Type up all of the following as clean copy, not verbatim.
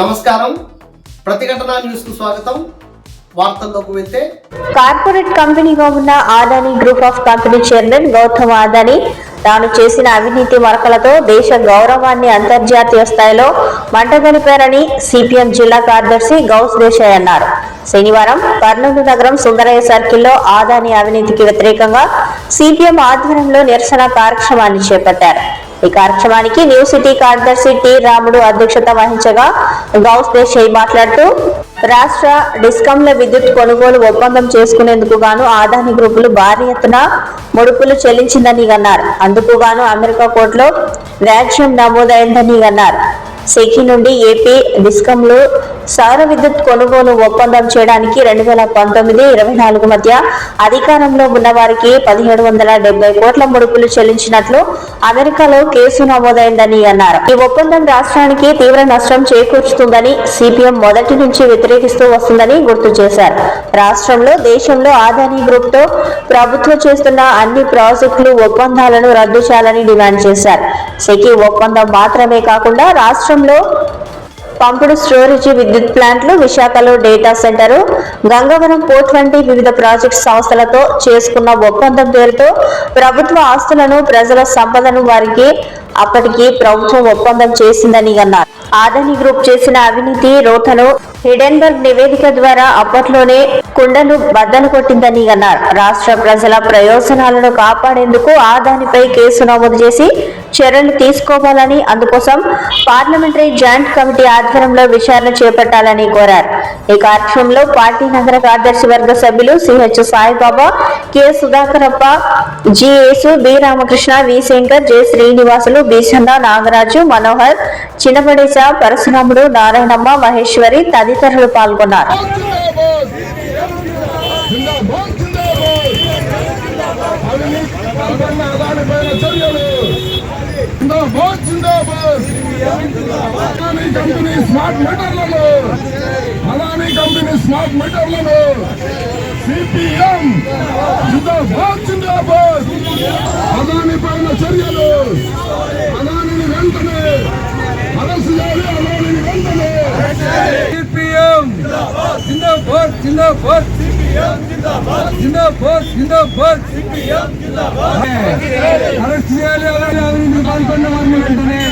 నమస్కారం, ప్రతిఘటన న్యూస్ కు స్వాగతం. వార్తల్లోకి వెళ్తే, కార్పొరేట్ కంపెనీగా ఉన్న Adani group of company chairman Gautam Adani తాను చేసిన అవినీతి మరకలతో దేశ గౌరవాన్ని అంతర్జాతీయ స్థాయిలో మంటగలిపారని సిపిఎం జిల్లా కార్యదర్శి గౌస్ దేశాయ్ అన్నారు. శనివారం కర్నూలు నగరం సుందరయ్య సర్కిల్లో అదానీ అవినీతికి వ్యతిరేకంగా సిపిఎం ఆధ్వర్యంలో నిరసన కార్యక్రమాన్ని చేపట్టారు. ఈ కార్యక్రమానికి న్యూ సిటీ కార్యదర్శి టి రాముడు అధ్యక్షత వహించగా గౌస్ దేశాయ్ మాట్లాడుతూ రాష్ట్ర డిస్కంల విద్యుత్ కొనుగోలు ఒప్పందం చేసుకునేందుకు గాను అదానీ గ్రూపులు భారీ ఎత్తున ముడుపులు చెల్లించిందని అన్నారు. అందుకు గాను అమెరికా కోర్టులో వ్యాజ్యం నమోదైందని అన్నారు. సెకీ నుండి ఏపీ డిస్కంలు సౌర విద్యుత్ కొనుగోలు ఒప్పందం చేయడానికి 2019-24 మధ్య అధికారంలో ఉన్న వారికి 1770 కోట్ల ముడుపులు చెల్లించినట్లు అమెరికాలో కేసు నమోదైందని అన్నారు. ఈ ఒప్పందం రాష్ట్రానికి తీవ్ర నష్టం చేకూర్చుతుందని సిపిఎం మొదటి నుంచి వ్యతిరేకిస్తూ వస్తుందని గుర్తు చేశారు. రాష్ట్రంలో, దేశంలో అదానీ గ్రూప్ తో ప్రభుత్వం చేస్తున్న అన్ని ప్రాజెక్టులు, ఒప్పందాలను రద్దు చేయాలని డిమాండ్ చేశారు. సెకీ ఒప్పందం మాత్రమే కాకుండా రాష్ట్రంలో పంపుడు స్టోరేజీ విద్యుత్ ప్లాంట్లు, విశాఖలో డేటా సెంటర్, గంగవరం పోర్ట్ వంటి వివిధ ప్రాజెక్ట్ సంస్థలతో చేసుకున్న ఒప్పందం పేరుతో ప్రభుత్వ ఆస్తులను, ప్రజల సంపదను వారికి అప్పటికి ప్రభుత్వం ఒప్పందం చేసిందని అన్నారు. అదానీ గ్రూప్ చేసిన అవినీతి రోతను హిడెన్బర్గ్ నివేదిక ద్వారా అప్పట్లోనే కుండను బద్దలు కొట్టిందని అన్నారు. రాష్ట్ర ప్రజల ప్రయోజనాలను కాపాడేందుకు అదానీపై కేసు నమోదు చేసి చర్యలు తీసుకోవాలని, అందుకోసం పార్లమెంటరీ జాయింట్ కమిటీ ఆధ్వర్యంలో విచారణ చేపట్టాలని కోరారు. ఈ కార్యక్రమంలో పార్టీ నగర కార్యదర్శి వర్గ సభ్యులు CH Saibaba, K Sudhakarappa, G Yesu, B Ramakrishna, V Shankar, J Srinivasulu, B Chanda, Nagaraju, Manohar, Chinnabadesha, Parashuramudu, Narayanamma, Maheshwari తదితరులు పాల్గొన్నారు. స్మార్ట్ మీటర్లను సిపిఎం జిందాబాద్ జిందాబాద్. అదానీ పైన చర్యలు, అదానీని వెంటనే అరెస్ట్ చేయాలి, అదానీని వెంటనే. సిపిఎం జిందాబాద్ జిందాబాద్, సిపిఎం జిందాబాద్ జిందాబాద్ జిందాబాద్, సిపిఎం జిందాబాద్. అరెస్ట్ చేయాలి, అదానీని పాల్గొన్న వారిని వెంటనే.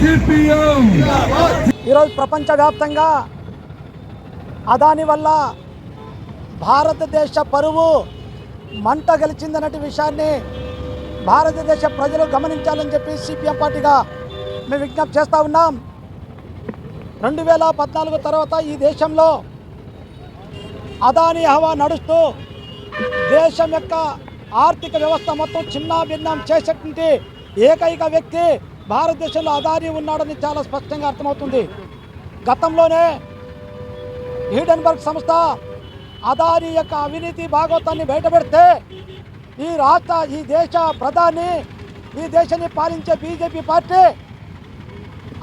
సిపిఎం. ఈరోజు ప్రపంచవ్యాప్తంగా అదానీ వల్ల భారతదేశ పరువు మంట గెలిచిందనే విషయాన్ని భారతదేశ ప్రజలు గమనించాలని చెప్పి సిపిఎం పార్టీగా మేము విజ్ఞప్తి చేస్తూ ఉన్నాం. 2014 తర్వాత ఈ దేశంలో అదానీ హవా నడుస్తూ దేశం యొక్క ఆర్థిక వ్యవస్థ మొత్తం చిన్న భిన్నం చేసేటువంటి ఏకైక వ్యక్తి భారతదేశంలో అదానీ ఉన్నాడని చాలా స్పష్టంగా అర్థమవుతుంది. గతంలోనే హిడెన్బర్గ్ సంస్థ అదానీ యొక్క అవినీతి భాగవతాన్ని బయటపెడితే ఈ దేశ ప్రధాని, ఈ దేశాన్ని పాలించే బీజేపీ పార్టీ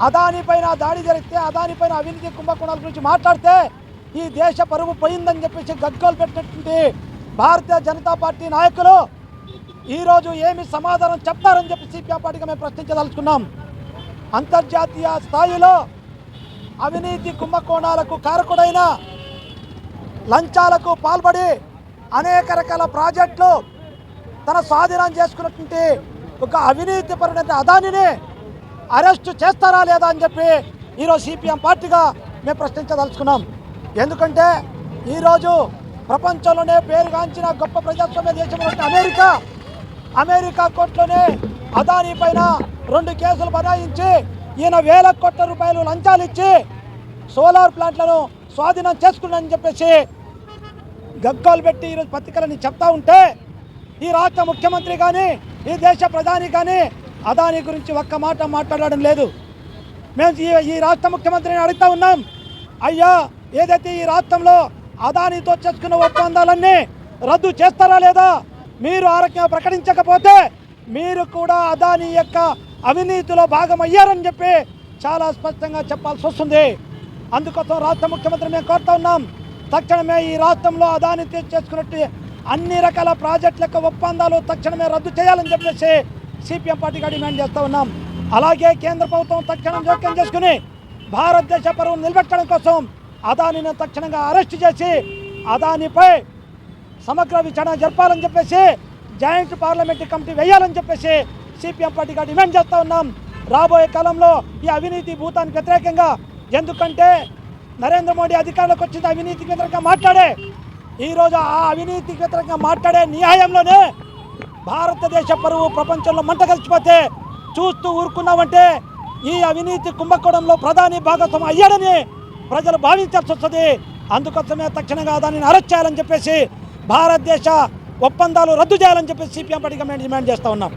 అదానీ పైన దాడి జరిగితే, అదానీ పైన అవినీతి కుంభకోణాల గురించి మాట్లాడితే ఈ దేశ పరువు పోయిందని చెప్పేసి గగ్గోలు పెట్టినటువంటి భారతీయ జనతా పార్టీ నాయకులు ఈరోజు ఏమి సమాధానం చెప్తారని చెప్పి సిపిఎం పార్టీగా మేము ప్రశ్నించదలుచుకున్నాం. అంతర్జాతీయ స్థాయిలో అవినీతి కుంభకోణాలకు కారకుడైన, లంచాలకు పాల్పడి అనేక రకాల ప్రాజెక్టులు తన స్వాధీనం చేసుకున్నటువంటి ఒక అవినీతి పరుడైన అదానీని అరెస్టు చేస్తారా లేదా అని చెప్పి ఈరోజు సిపిఎం పార్టీగా మేము ప్రశ్నించదలుచుకున్నాం. ఎందుకంటే ఈరోజు ప్రపంచంలోనే పేరుగాంచిన గొప్ప ప్రజాస్వామ్య దేశం అమెరికా కోర్టులోనే అదానీ పైన 2 కేసులు బనాయించి ఈయన వేల కోట్ల రూపాయలు లంచాలు ఇచ్చి సోలార్ ప్లాంట్లను స్వాధీనం చేసుకున్నారని చెప్పేసి గగ్గోలు పెట్టి ఈరోజు పత్రికలని చెప్తా ఉంటే ఈ రాష్ట్ర ముఖ్యమంత్రి కానీ, ఈ దేశ ప్రధాని కానీ అదానీ గురించి ఒక్క మాట మాట్లాడడం లేదు. మేము ఈ రాష్ట్ర ముఖ్యమంత్రిని అడుగుతా ఉన్నాం, అయ్యా ఏదైతే ఈ రాష్ట్రంలో అదానీతో చేసుకున్న ఒప్పందాలన్నీ రద్దు చేస్తారా లేదా? మీరు ఆరోగ్యంగా ప్రకటించకపోతే మీరు కూడా అదానీ యొక్క అవినీతిలో భాగమయ్యారని చెప్పి చాలా స్పష్టంగా చెప్పాల్సి వస్తుంది. అందుకోసం రాష్ట్ర ముఖ్యమంత్రి మేము కోరుతా ఉన్నాం, తక్షణమే ఈ రాష్ట్రంలో అదానీ చేసుకున్నట్టు అన్ని రకాల ప్రాజెక్టుల యొక్క ఒప్పందాలు తక్షణమే రద్దు చేయాలని చెప్పేసి సిపిఎం పార్టీగా డిమాండ్ చేస్తూ ఉన్నాం. అలాగే కేంద్ర ప్రభుత్వం తక్షణం జోక్యం చేసుకుని భారతదేశ పరువును నిలబెట్టడం కోసం అదానిని తక్షణంగా అరెస్ట్ చేసి అదానిపై సమగ్ర విచారణ జరపాలని చెప్పేసి జాయింట్ పార్లమెంటరీ కమిటీ వేయాలని చెప్పేసి సిపిఎం పార్టీగా డిమాండ్ చేస్తూ ఉన్నాం. రాబోయే కాలంలో ఈ అవినీతి భూతానికి వ్యతిరేకంగా, ఎందుకంటే నరేంద్ర మోడీ అధికారంలోకి వచ్చింది అవినీతికి వ్యతిరేకంగా మాట్లాడే, ఈరోజు ఆ అవినీతికి వ్యతిరేకంగా మాట్లాడే న్యాయంలోనే భారతదేశ పరువు ప్రపంచంలో మంట కలిసిపోతే చూస్తూ ఊరుకున్నామంటే ఈ అవినీతి కుంభకోణంలో ప్రధాని భాగస్వామి అయ్యాడని ప్రజలు భావించాల్సి వస్తుంది. అందుకోసమే తక్షణంగా దానిని అరెస్ట్ చేయాలని చెప్పేసి, భారతదేశ ఒప్పందాలు రద్దు చేయాలని చెప్పేసి సిపిఎం పార్టీగా మేము డిమాండ్ చేస్తూ ఉన్నాం.